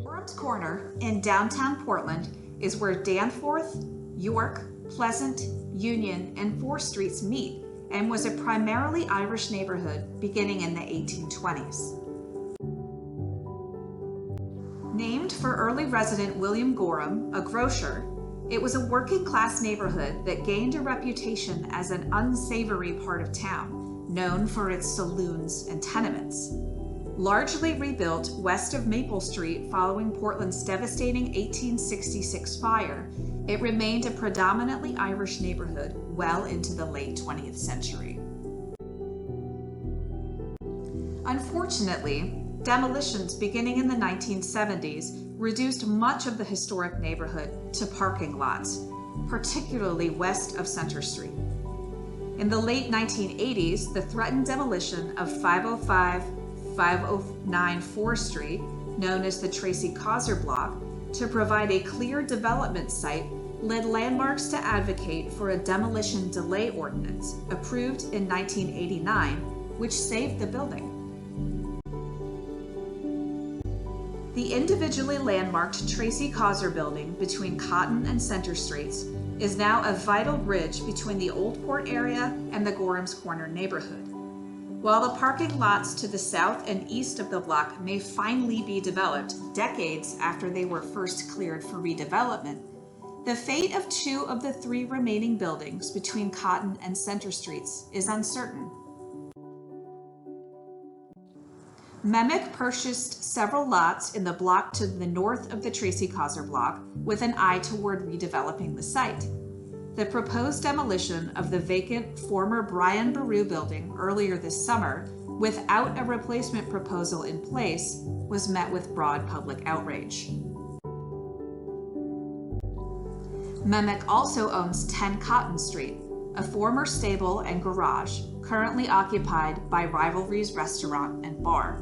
Gorham's Corner in downtown Portland is where Danforth, York, Pleasant, Union, and 4th Streets meet and was a primarily Irish neighborhood beginning in the 1820s. Named for early resident William Gorham, a grocer, it was a working-class neighborhood that gained a reputation as an unsavory part of town, known for its saloons and tenements. Largely rebuilt west of Maple Street following Portland's devastating 1866 fire, it remained a predominantly Irish neighborhood well into the late 20th century. Unfortunately, demolitions beginning in the 1970s reduced much of the historic neighborhood to parking lots, particularly west of Center Street. In the late 1980s, the threatened demolition of 509 4th Street, known as the Tracy Causer Block, to provide a clear development site led landmarks to advocate for a demolition delay ordinance approved in 1989, which saved the building. The individually landmarked Tracy Causer building between Cotton and Center Streets is now a vital bridge between the Old Port area and the Gorham's Corner neighborhood. While the parking lots to the south and east of the block may finally be developed decades after they were first cleared for redevelopment, the fate of 2 of the 3 remaining buildings between Cotton and Center Streets is uncertain. Memick purchased several lots in the block to the north of the Tracy Causer block with an eye toward redeveloping the site. The proposed demolition of the vacant former Brian Baru building earlier this summer, without a replacement proposal in place, was met with broad public outrage. Memick also owns 10 Cotton Street, a former stable and garage currently occupied by Rivalry's restaurant and bar.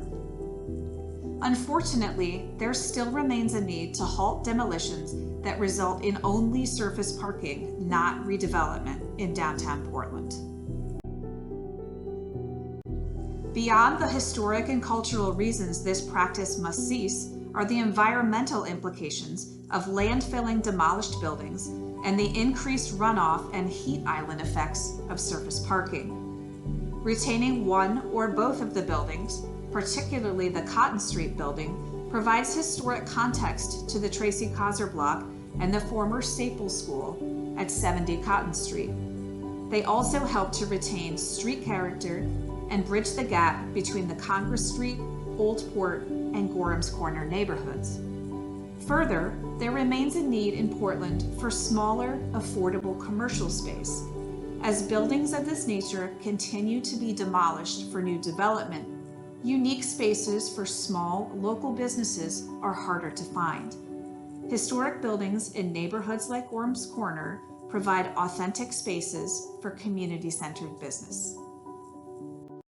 Unfortunately, there still remains a need to halt demolitions that result in only surface parking, not redevelopment, in downtown Portland. Beyond the historic and cultural reasons this practice must cease are the environmental implications of landfilling demolished buildings and the increased runoff and heat island effects of surface parking. Retaining one or both of the buildings, particularly the Cotton Street building, provides historic context to the Tracy Causer block and the former Staples School at 70 Cotton Street. They also help to retain street character and bridge the gap between the Congress Street, Old Port, and Gorham's Corner neighborhoods. Further, there remains a need in Portland for smaller, affordable commercial space. As buildings of this nature continue to be demolished for new development, unique spaces for small, local businesses are harder to find. Historic buildings in neighborhoods like Gorham's Corner provide authentic spaces for community-centered business.